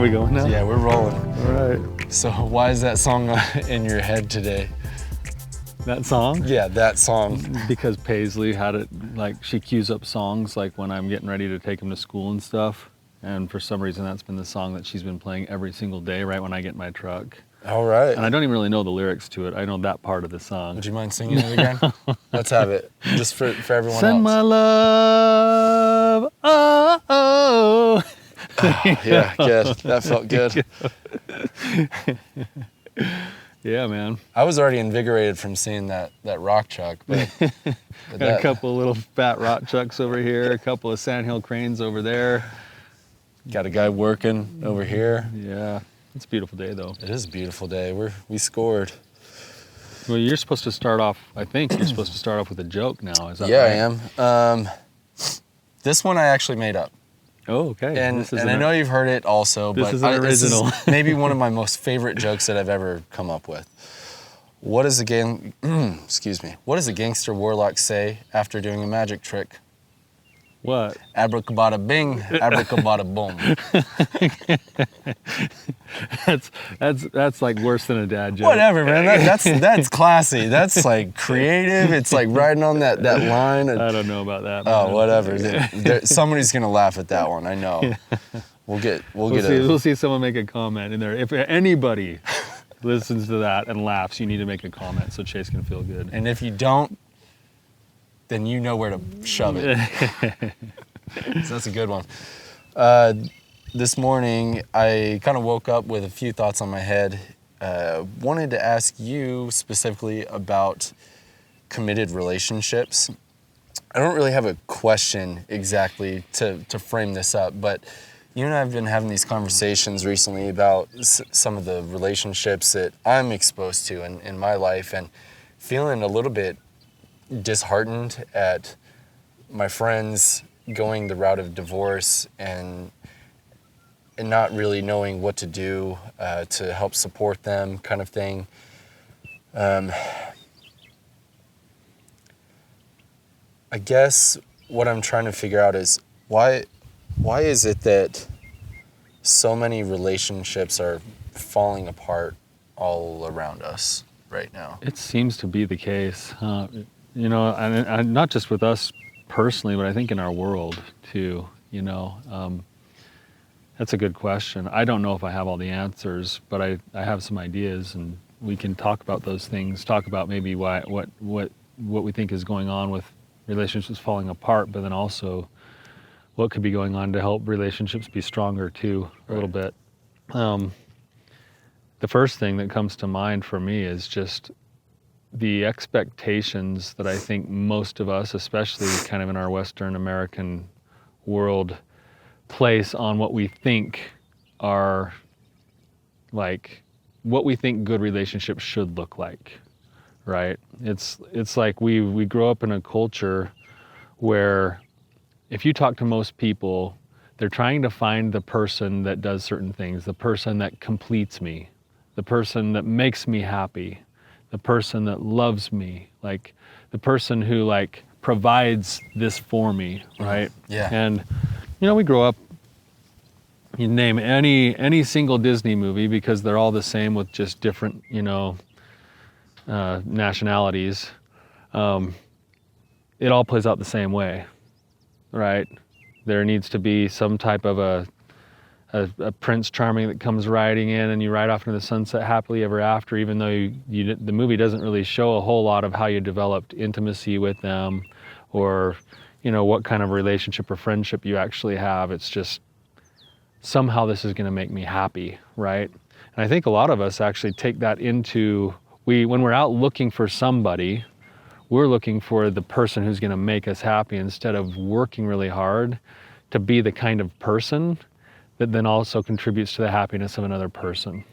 Are we going now? Yeah, we're rolling. All right. So why is that song in your head today? That song? Yeah, that song. Because Paisley had it, like, she cues up songs like when I'm getting ready to take him to school and stuff. And for some reason, that's been the song that she's been playing every single day right when I get in my truck. All right. And I don't even really know the lyrics to it. I know that part of the song. Would you mind singing it again? Let's have it, just for everyone else. Send my love, oh, oh. Yeah, good. That felt good. Yeah, man. I was already invigorated from seeing that rock chuck, but Got a couple of little fat rock chucks over here, a couple of sandhill cranes over there. Got a guy working over here. Yeah, it's a beautiful day though. It is a beautiful day. We scored. Well, you're supposed to start off, I think you're supposed to start off with a joke now, is that Yeah, right? I am. This one I actually made up. Oh, okay. And I know you've heard it also, but this is an original. This is maybe one of my most favorite jokes that I've ever come up with. What does a gangster warlock say after doing a magic trick? What? Abracabada bing, abracabada boom. That's like worse than a dad joke. Whatever, man. That's classy. That's like creative. It's like riding on that line. I don't know about that. Oh, whatever. Somebody's gonna laugh at that one. I know. Yeah. We'll see someone make a comment in there. If anybody listens to that and laughs, you need to make a comment so Chase can feel good. And if you don't, then you know where to shove it. So that's a good one. This morning, I kind of woke up with a few thoughts on my head. Wanted to ask you specifically about committed relationships. I don't really have a question exactly to frame this up, but you and I have been having these conversations recently about some of the relationships that I'm exposed to in my life, and feeling a little bit disheartened at my friends going the route of divorce and not really knowing what to do to help support them, kind of thing. I guess what I'm trying to figure out is why is it that so many relationships are falling apart all around us right now? It seems to be the case. You know, and not just with us personally, but I think in our world too, you know. That's a good question. I don't know if I have all the answers, but I have some ideas, and we can talk about those things, talk about maybe what we think is going on with relationships falling apart, but then also what could be going on to help relationships be stronger too, a little bit. The first thing that comes to mind for me is just the expectations that I think most of us, especially kind of in our Western American world, place on what we think are like, what we think good relationships should look like, right? It's like we grow up in a culture where if you talk to most people, they're trying to find the person that does certain things, the person that completes me, the person that makes me happy, the person that loves me, like the person who like provides this for me, right? Yeah. And you know, we grow up, you name any single Disney movie, because they're all the same with just different, you know, nationalities. It all plays out the same way, right? There needs to be some type of a Prince Charming that comes riding in, and you ride off into the sunset happily ever after, even though the movie doesn't really show a whole lot of how you developed intimacy with them, or you know, what kind of relationship or friendship you actually have. It's just somehow this is going to make me happy, right? And I think a lot of us actually take that into, when we're out looking for somebody, we're looking for the person who's going to make us happy, instead of working really hard to be the kind of person that then also contributes to the happiness of another person.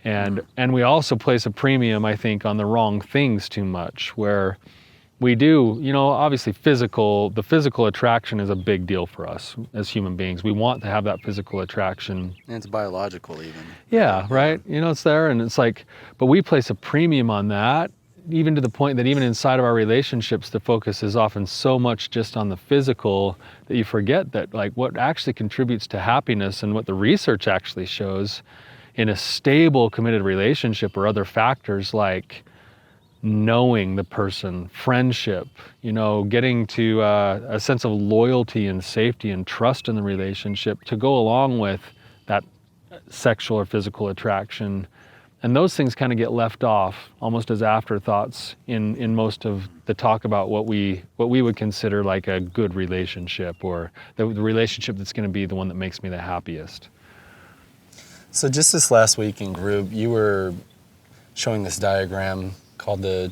And we also place a premium, I think, on the wrong things too much, where we do, you know, obviously the physical attraction is a big deal for us as human beings. We want to have that physical attraction. And it's biological even. Yeah, right? You know, it's there, and it's like, but we place a premium on that even to the point that even inside of our relationships, the focus is often so much just on the physical that you forget that like what actually contributes to happiness and what the research actually shows in a stable, committed relationship are other factors like knowing the person, friendship, getting to a sense of loyalty and safety and trust in the relationship to go along with that sexual or physical attraction. And those things kind of get left off almost as afterthoughts in most of the talk about what we would consider like a good relationship, or the relationship that's going to be the one that makes me the happiest. So just this last week in group, you were showing this diagram called the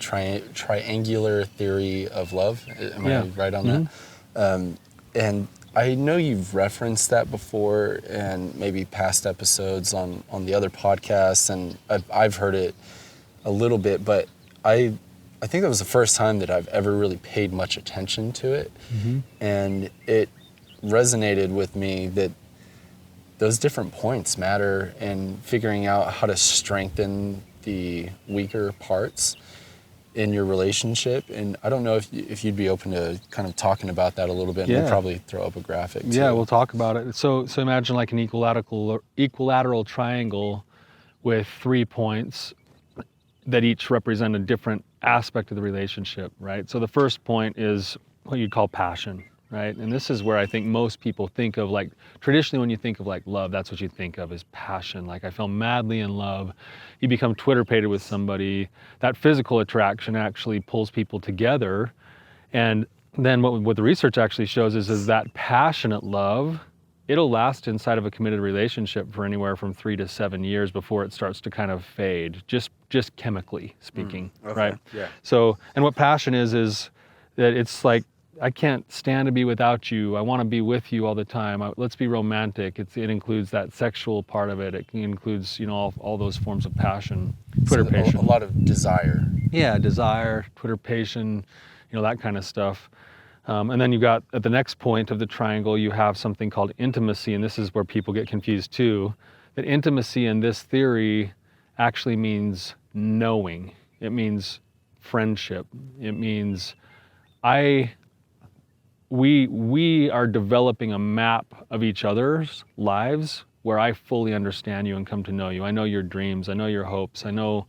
triangular theory of love. Am I right on that? And I know you've referenced that before and maybe past episodes on the other podcasts, and I've heard it a little bit, but I think that was the first time that I've ever really paid much attention to it. And it resonated with me that those different points matter in figuring out how to strengthen the weaker parts in your relationship. And I don't know if you'd be open to kind of talking about that a little bit. And we'll probably throw up a graphic too. Yeah, we'll talk about it. So imagine like an equilateral triangle with 3 points that each represent a different aspect of the relationship, right? So the first point is what you'd call passion, right? And this is where I think most people think of, like, traditionally when you think of like love, that's what you think of as passion. Like, I fell madly in love. You become Twitter-pated with somebody. That physical attraction actually pulls people together. And then what the research actually shows is that passionate love, it'll last inside of a committed relationship for anywhere from 3 to 7 years before it starts to kind of fade, just chemically speaking, right? Yeah. So, and what passion is that it's like, I can't stand to be without you. I want to be with you all the time. Let's be romantic. It includes that sexual part of it. It includes, all those forms of passion. Twitterpation. So a lot of desire. Yeah, desire, Twitterpation, that kind of stuff. And then you got, at the next point of the triangle, you have something called intimacy, and this is where people get confused too. That intimacy in this theory actually means knowing. It means friendship. It means we are developing a map of each other's lives where I fully understand you and come to know you. I know your dreams. I know your hopes. I know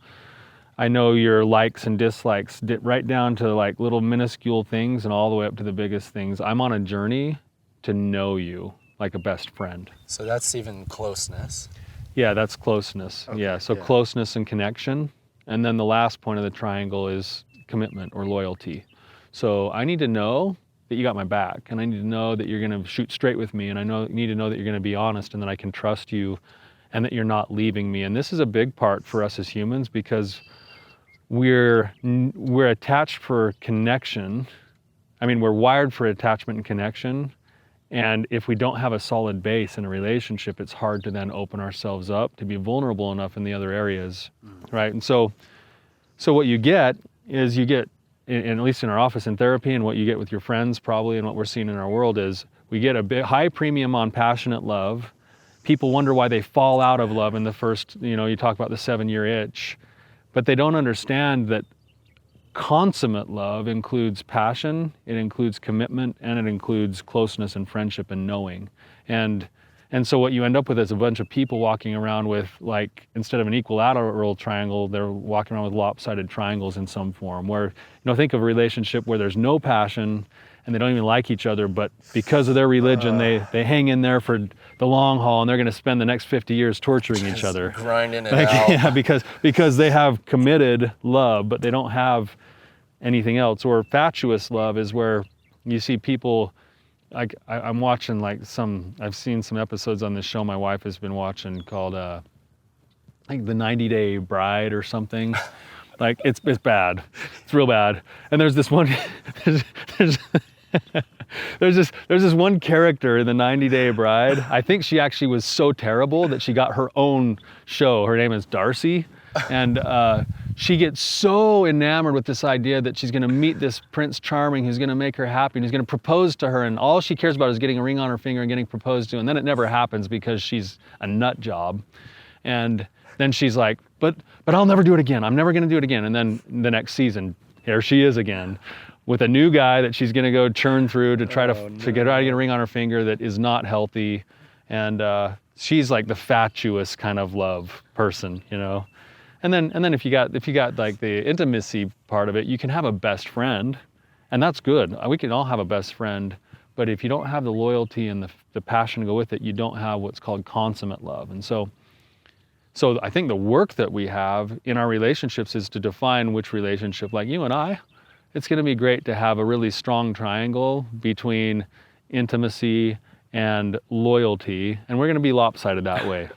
your likes and dislikes, right down to like little minuscule things and all the way up to the biggest things. I'm on a journey to know you like a best friend. So that's even closeness. Yeah, that's closeness. Okay, yeah, so closeness and connection. And then the last point of the triangle is commitment or loyalty. So I need to know that you got my back, and I need to know that you're going to shoot straight with me, and I need to know that you're going to be honest and that I can trust you and that you're not leaving me. And this is a big part for us as humans because we're attached for connection. I mean, we're wired for attachment and connection. And if we don't have a solid base in a relationship, it's hard to then open ourselves up to be vulnerable enough in the other areas, right? And so what you get is and at least in our office in therapy, and what you get with your friends probably, and what we're seeing in our world is we get a bit high premium on passionate love. People wonder why they fall out of love in the first, you talk about the 7-year itch, but they don't understand that consummate love includes passion, it includes commitment, and it includes closeness and friendship and knowing. And so what you end up with is a bunch of people walking around with, like, instead of an equilateral triangle, they're walking around with lopsided triangles in some form, where, think of a relationship where there's no passion and they don't even like each other, but because of their religion, they hang in there for the long haul, and they're going to spend the next 50 years torturing each other. Grinding it out. Yeah, because they have committed love, but they don't have anything else. Or fatuous love is where you see people, like, I'm watching I've seen some episodes on this show my wife has been watching called I think The 90-Day Bride or something. Like, it's bad. It's real bad. And there's this one there's this one character in The 90-Day Bride. I think she actually was so terrible that she got her own show. Her name is Darcy. And she gets so enamored with this idea that she's going to meet this Prince Charming who's going to make her happy and who's going to propose to her, and all she cares about is getting a ring on her finger and getting proposed to, and then it never happens because she's a nut job. And then she's like, but I'll never do it again. I'm never going to do it again. And then the next season, here she is again with a new guy that she's going to go churn through to try to get a ring on her finger that is not healthy. And she's like the fatuous kind of love person, you know. And then if you got like the intimacy part of it, you can have a best friend, and that's good. We can all have a best friend, but if you don't have the loyalty and the passion to go with it, you don't have what's called consummate love. And so I think the work that we have in our relationships is to define which relationship, like you and I, it's going to be great to have a really strong triangle between intimacy and loyalty, and we're going to be lopsided that way.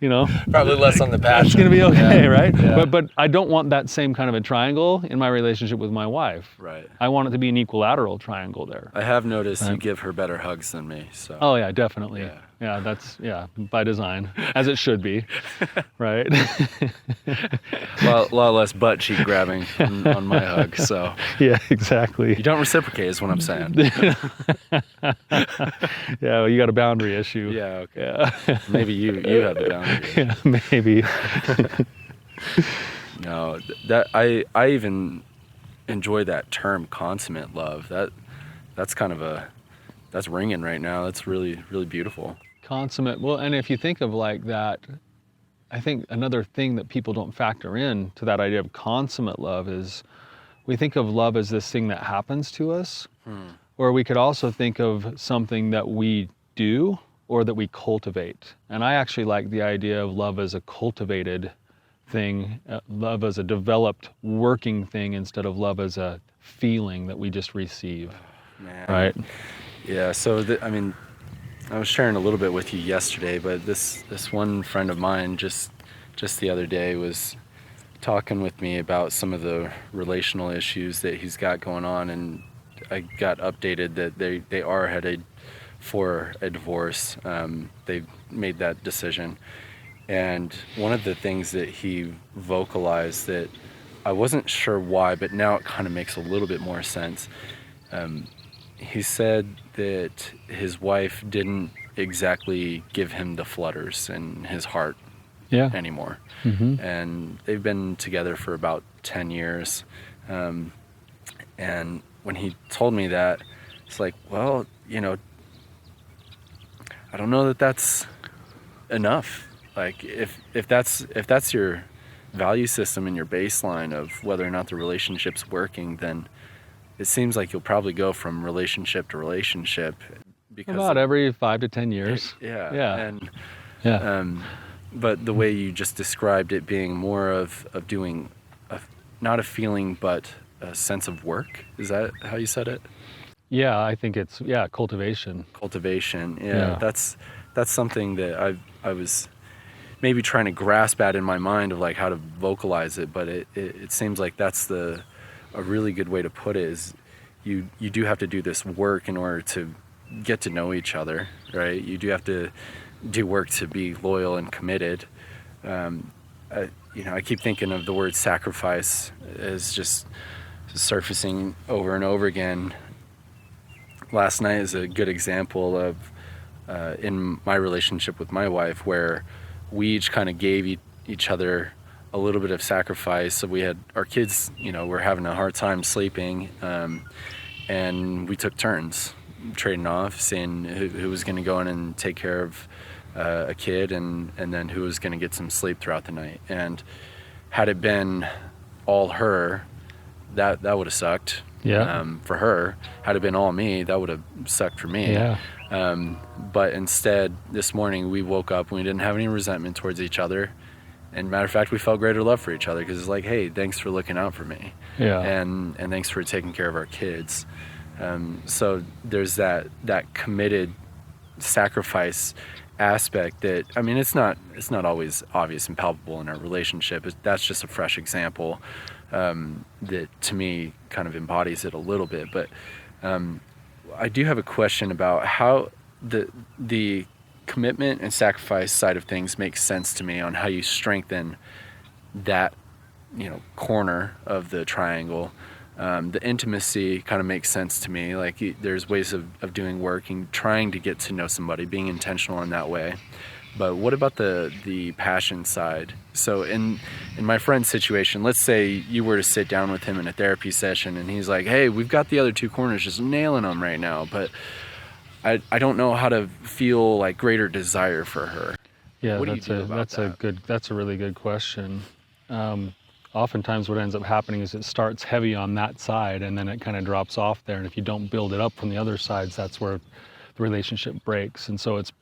You know, probably less on the passion. It's going to be okay, yeah. right? Yeah. But I don't want that same kind of a triangle in my relationship with my wife. Right. I want it to be an equilateral triangle there. I have noticed you give her better hugs than me. So. Oh yeah, definitely. Yeah, that's by design, as it should be, right? A lot less butt cheek grabbing on my hug. So. Yeah, exactly. You don't reciprocate, is what I'm saying. Yeah, well, you got a boundary issue. Yeah. Okay. Yeah. Maybe you have the boundary. Yeah, maybe. No, that I even enjoy that term, consummate love. That's kind of that's ringing right now. That's really, really beautiful. Consummate. Well, and if you think of like that, I think another thing that people don't factor in to that idea of consummate love is we think of love as this thing that happens to us, or we could also think of something that we do or that we cultivate. And I actually like the idea of love as a cultivated thing, love as a developed working thing instead of love as a feeling that we just receive. Man. Right? Yeah, so I was sharing a little bit with you yesterday, but this one friend of mine just the other day was talking with me about some of the relational issues that he's got going on, and I got updated that they are headed for a divorce. They've made that decision. And one of the things that he vocalized that I wasn't sure why, but now it kind of makes a little bit more sense. He said that his wife didn't exactly give him the flutters in his heart anymore. Mm-hmm. And they've been together for about 10 years. And when he told me that, it's like, well, you know, I don't know that that's enough. Like if that's your value system and your baseline of whether or not the relationship's working, then it seems like you'll probably go from relationship to relationship. Because about every 5 to 10 years. But the way you just described it being more of doing not a feeling but a sense of work. Is that how you said it? Yeah, I think it's cultivation. Cultivation. Yeah. That's something that I was maybe trying to grasp at in my mind of like how to vocalize it, but it seems like that's a really good way to put it is you do have to do this work in order to get to know each other, right? You do have to do work to be loyal and committed. I keep thinking of the word sacrifice as just surfacing over and over again. Last night is a good example of in my relationship with my wife where we each kind of gave each other a little bit of sacrifice. So we had our kids, were having a hard time sleeping, and we took turns trading off, seeing who was going to go in and take care of a kid, and then who was going to get some sleep throughout the night. And had it been all her, that would have sucked. For her. Had it been all me, that would have sucked for me. But instead, this morning we woke up and we didn't have any resentment towards each other. And matter of fact, we felt greater love for each other because it's like, hey, thanks for looking out for me. And thanks for taking care of our kids. So there's that committed sacrifice aspect that, I mean, it's not always obvious and palpable in our relationship. That's just a fresh example that to me kind of embodies it a little bit. But I do have a question about how the commitment and sacrifice side of things makes sense to me on how you strengthen that, corner of the triangle. The intimacy kind of makes sense to me. Like there's ways of doing work and trying to get to know somebody, being intentional in that way. But what about the passion side? So in my friend's situation, let's say you were to sit down with him in a therapy session and he's like, hey, we've got the other two corners just nailing them right now, but I don't know how to feel like greater desire for her. Yeah, What do you do about that? That's a really good question. Oftentimes what ends up happening is it starts heavy on that side and then it kind of drops off there. And if you don't build it up from the other sides, that's where the relationship breaks. And so it's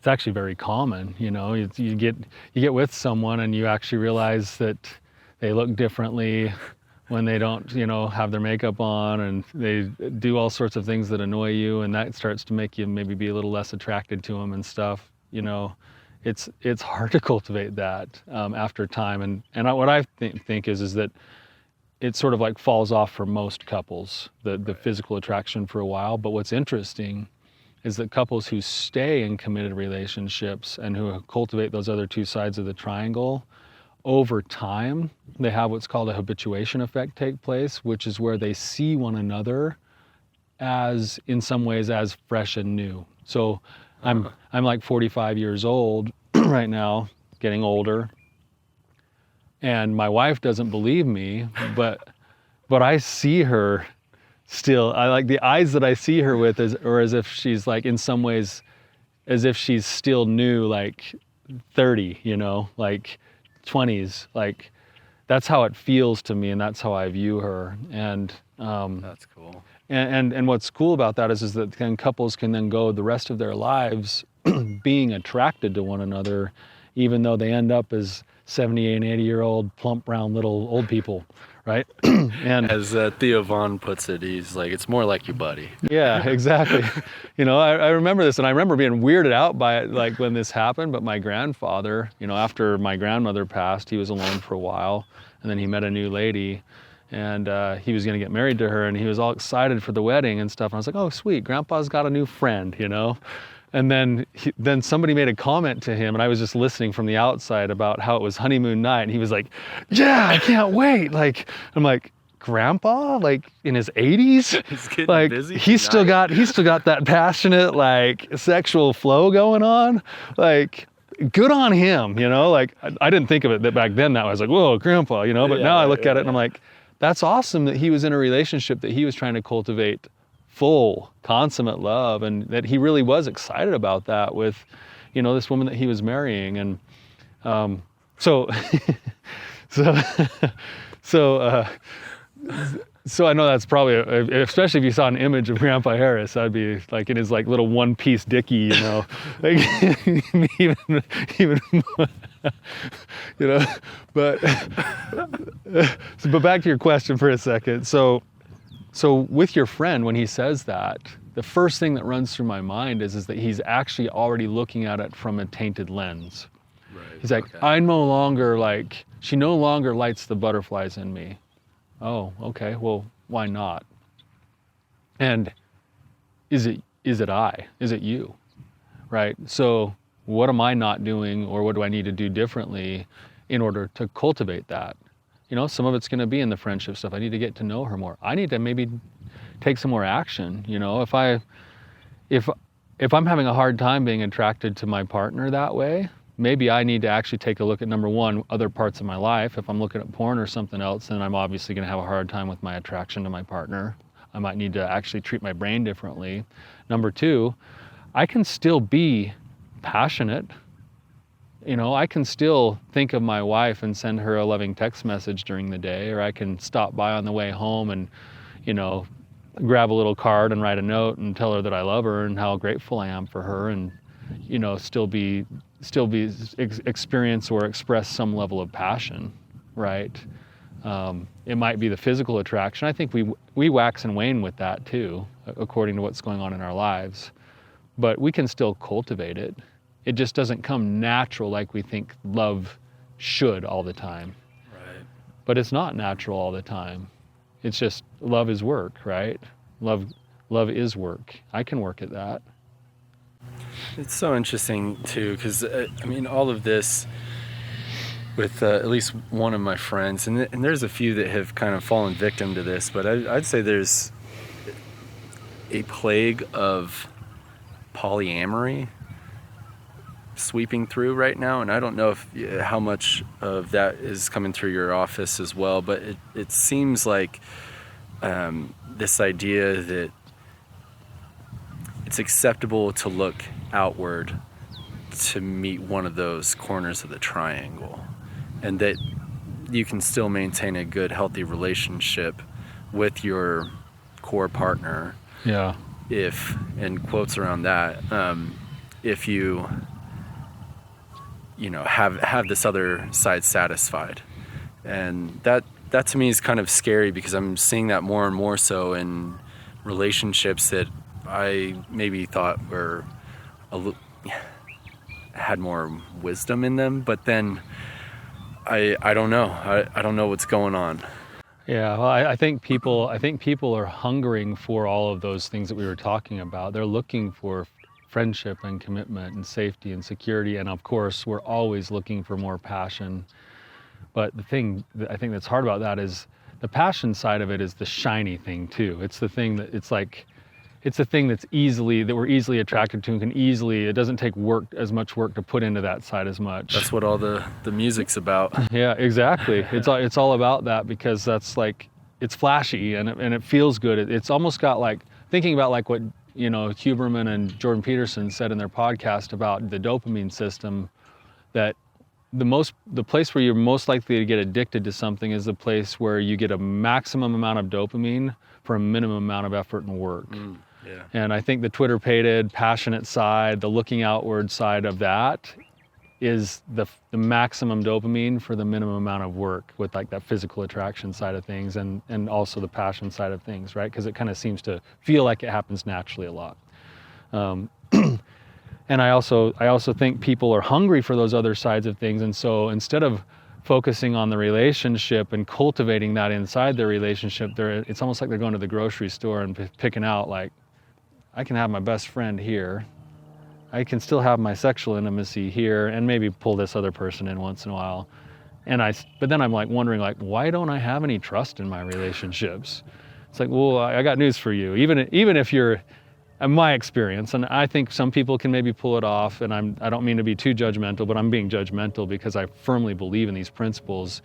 actually very common, you know, you get with someone and you actually realize that they look differently when they don't, you know, have their makeup on, and they do all sorts of things that annoy you, and that starts to make you maybe be a little less attracted to them and stuff, you know. It's hard to cultivate that after time, and what I think is that it sort of like falls off for most couples, the physical attraction for a while. But what's interesting is that couples who stay in committed relationships and who cultivate those other two sides of the triangle, over time, they have what's called a habituation effect take place, which is where they see one another as, in some ways, as fresh and new. So I'm like 45 years old right now, getting older, and my wife doesn't believe me, but I see her still. I like the eyes that I see her with, as if she's like, in some ways, as if she's still new, like 30, you know, like 20s. Like that's how it feels to me, and that's how I view her. And that's cool. And what's cool about that is that then couples can then go the rest of their lives being attracted to one another, even though they end up as 70 and 80-year-old plump, round little old people, right? And as Theo Vaughn puts it, he's like, it's more like your buddy. Yeah, exactly. You know, I remember this, and I remember being weirded out by it, like when this happened. But my grandfather, you know, after my grandmother passed, he was alone for a while, and then he met a new lady, and he was going to get married to her, and he was all excited for the wedding and stuff. And I was like, oh, sweet, Grandpa's got a new friend, you know. And then somebody made a comment to him, and I was just listening from the outside about how it was honeymoon night, and he was like, yeah, I can't wait. Like, I'm like, Grandpa, like in his 80s, He's getting like busy he's still got that passionate, like, sexual flow going on. Like, good on him, you know. Like, I didn't think of it that back then. That I was like, whoa, Grandpa, you know. But now I look at it and I'm like, that's awesome that he was in a relationship that he was trying to cultivate full, consummate love, and that he really was excited about that with, you know, this woman that he was marrying. And so I know that's probably, especially if you saw an image of Grandpa Harris, that'd be like in his like little one-piece dickie, you know, like even you know. But back to your question for a second. So with your friend, when he says that, the first thing that runs through my mind is that he's actually already looking at it from a tainted lens. Right. He's like, okay. She no longer lights the butterflies in me. Oh, okay, well, why not? And is it I? Is it you? Right? So what am I not doing, or what do I need to do differently in order to cultivate that? You know, some of it's going to be in the friendship stuff. I need to get to know her more. I need to maybe take some more action. You know, if I'm having a hard time being attracted to my partner that way, maybe I need to actually take a look at, number one, other parts of my life. If I'm looking at porn or something else, then I'm obviously going to have a hard time with my attraction to my partner. I might need to actually treat my brain differently. Number two, I can still be passionate. You know, I can still think of my wife and send her a loving text message during the day, or I can stop by on the way home and, you know, grab a little card and write a note and tell her that I love her and how grateful I am for her, and, you know, still experience or express some level of passion, right? It might be the physical attraction. I think we wax and wane with that too, according to what's going on in our lives, but we can still cultivate it. It just doesn't come natural like we think love should all the time. Right. But it's not natural all the time. It's just, love is work, right? Love is work. I can work at that. It's so interesting too, because I mean, all of this with at least one of my friends, and there's a few that have kind of fallen victim to this, but I'd say there's a plague of polyamory sweeping through right now, and I don't know how much of that is coming through your office as well, but it seems like this idea that it's acceptable to look outward to meet one of those corners of the triangle, and that you can still maintain a good, healthy relationship with your core partner. Yeah. If, and quotes around that, if you have this other side satisfied. And that to me is kind of scary, because I'm seeing that more and more so in relationships that I maybe thought were had more wisdom in them, but then I don't know. I don't know what's going on. Yeah, well, I think people are hungering for all of those things that we were talking about. They're looking for friendship and commitment and safety and security, and of course, we're always looking for more passion. But the thing that I think that's hard about that is the passion side of it is the shiny thing too. It's the thing that it's the thing that we're easily attracted to, and it doesn't take as much work to put into that side as much. That's what all the music's about. Yeah, exactly. It's all about that, because that's like, it's flashy and it feels good. It's almost got like, thinking about like what, Huberman and Jordan Peterson said in their podcast about the dopamine system, that the place where you're most likely to get addicted to something is the place where you get a maximum amount of dopamine for a minimum amount of effort and work. Yeah. And I think the Twitter-pated, passionate side, the looking outward side of that is the maximum dopamine for the minimum amount of work, with like that physical attraction side of things, and also the passion side of things, right? Because it kind of seems to feel like it happens naturally a lot. And I also think people are hungry for those other sides of things, and so instead of focusing on the relationship and cultivating that inside their relationship, it's almost like they're going to the grocery store and picking out, like, I can have my best friend here, I can still have my sexual intimacy here, and maybe pull this other person in once in a while. But then I'm like wondering, like, why don't I have any trust in my relationships? It's like, well, I got news for you. Even if you're, in my experience, and I think some people can maybe pull it off, and I don't mean to be too judgmental, but I'm being judgmental because I firmly believe in these principles.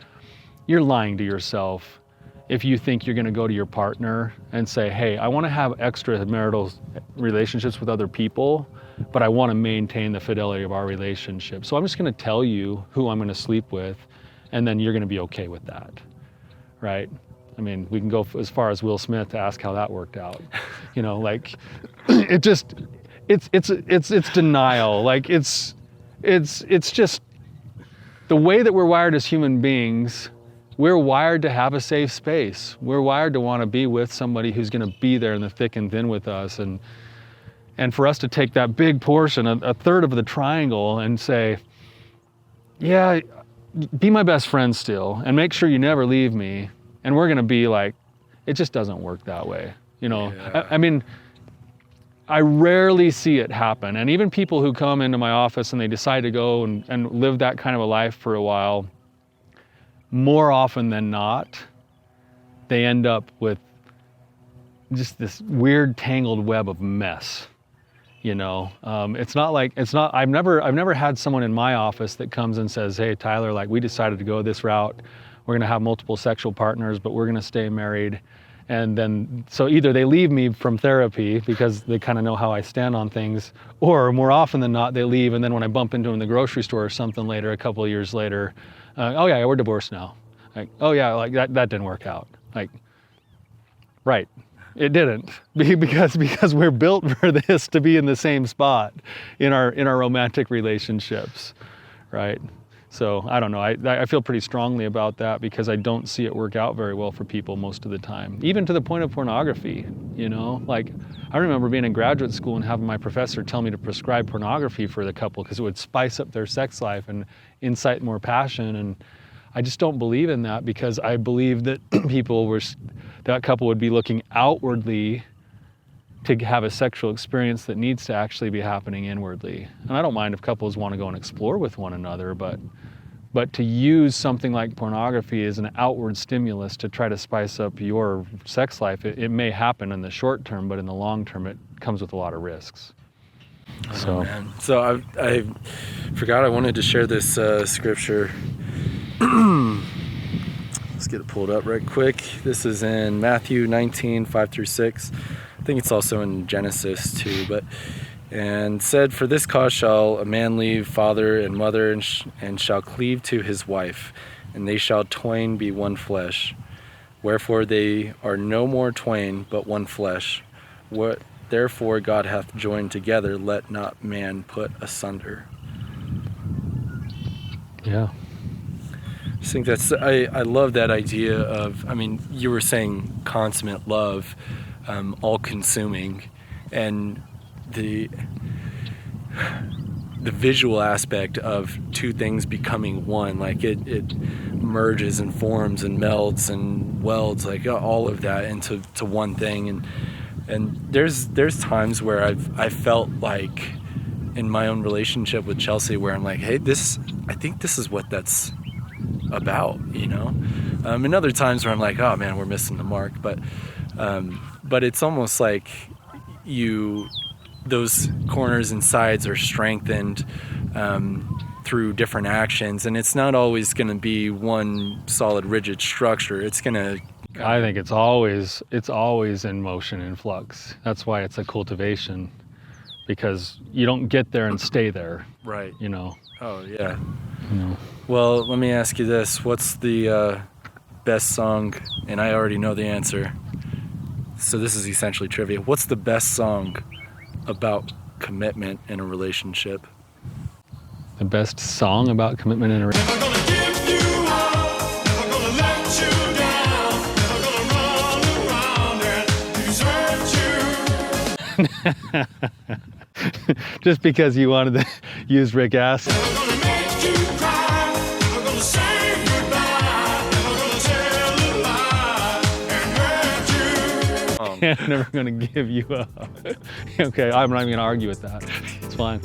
You're lying to yourself if you think you're going to go to your partner and say, hey, I want to have extramarital relationships with other people, but I want to maintain the fidelity of our relationship. So I'm just going to tell you who I'm going to sleep with, and then you're going to be okay with that, right? I mean, we can go as far as Will Smith to ask how that worked out. Like, it's denial. Like, it's just the way that we're wired as human beings. We're wired to have a safe space. We're wired to want to be with somebody who's going to be there in the thick and thin with us. And for us to take that big portion, a third of the triangle, and say, yeah, be my best friend still, and make sure you never leave me. And we're going to be like, it just doesn't work that way. Yeah. I mean, I rarely see it happen. And even people who come into my office and they decide to go and live that kind of a life for a while, more often than not, they end up with just this weird tangled web of mess. I've never had someone in my office that comes and says, hey, Tyler, like, we decided to go this route. We're going to have multiple sexual partners, but we're going to stay married. And then, so either they leave me from therapy because they kind of know how I stand on things, or more often than not, they leave. And then when I bump into them in the grocery store or something later, a couple of years later, oh yeah, we're divorced now. Like, oh yeah, like that didn't work out. Like, right. It didn't, because we're built for this, to be in the same spot in our romantic relationships, right? So I don't know. I feel pretty strongly about that, because I don't see it work out very well for people most of the time, even to the point of pornography. Like, I remember being in graduate school and having my professor tell me to prescribe pornography for the couple because it would spice up their sex life and incite more passion. And I just don't believe in that, because I believe that that couple would be looking outwardly to have a sexual experience that needs to actually be happening inwardly. And I don't mind if couples want to go and explore with one another, but to use something like pornography as an outward stimulus to try to spice up your sex life, it may happen in the short term, but in the long term, it comes with a lot of risks. So Forgot I wanted to share this scripture. Let's get it pulled up right quick. This is in Matthew 19, 5 through 6. I think it's also in Genesis too. And said, "For this cause shall a man leave father and mother, and shall cleave to his wife, and they shall twain be one flesh. Wherefore they are no more twain, but one flesh. What therefore God hath joined together, let not man put asunder." Yeah. I think I love that idea of, I mean, you were saying consummate love, all-consuming, and the visual aspect of two things becoming one, like it merges and forms and melts and welds, like all of that into one thing. And there's times where I felt like in my own relationship with Chelsea where I'm like, hey, I think this is what that's about, you know. And other times where I'm like, oh man, we're missing the mark. But it's almost like those corners and sides are strengthened through different actions, and it's not always going to be one solid, rigid structure. It's going to. I think it's always in motion, in flux. That's why it's a cultivation, because you don't get there and stay there. Right. You know. Oh yeah. You know. Well, let me ask you this: what's the best song? And I already know the answer. So this is essentially trivia. What's the best song about commitment in a relationship? The best song about commitment in a relationship. Never gonna give you up, never gonna let you down, never gonna run around and desert you. Just because you wanted to use Rick Astley. Never gonna make you cry, never gonna say goodbye, never gonna tell a lie and hurt you. I'm never going to give you up. Okay, I'm not even going to argue with that. It's fine.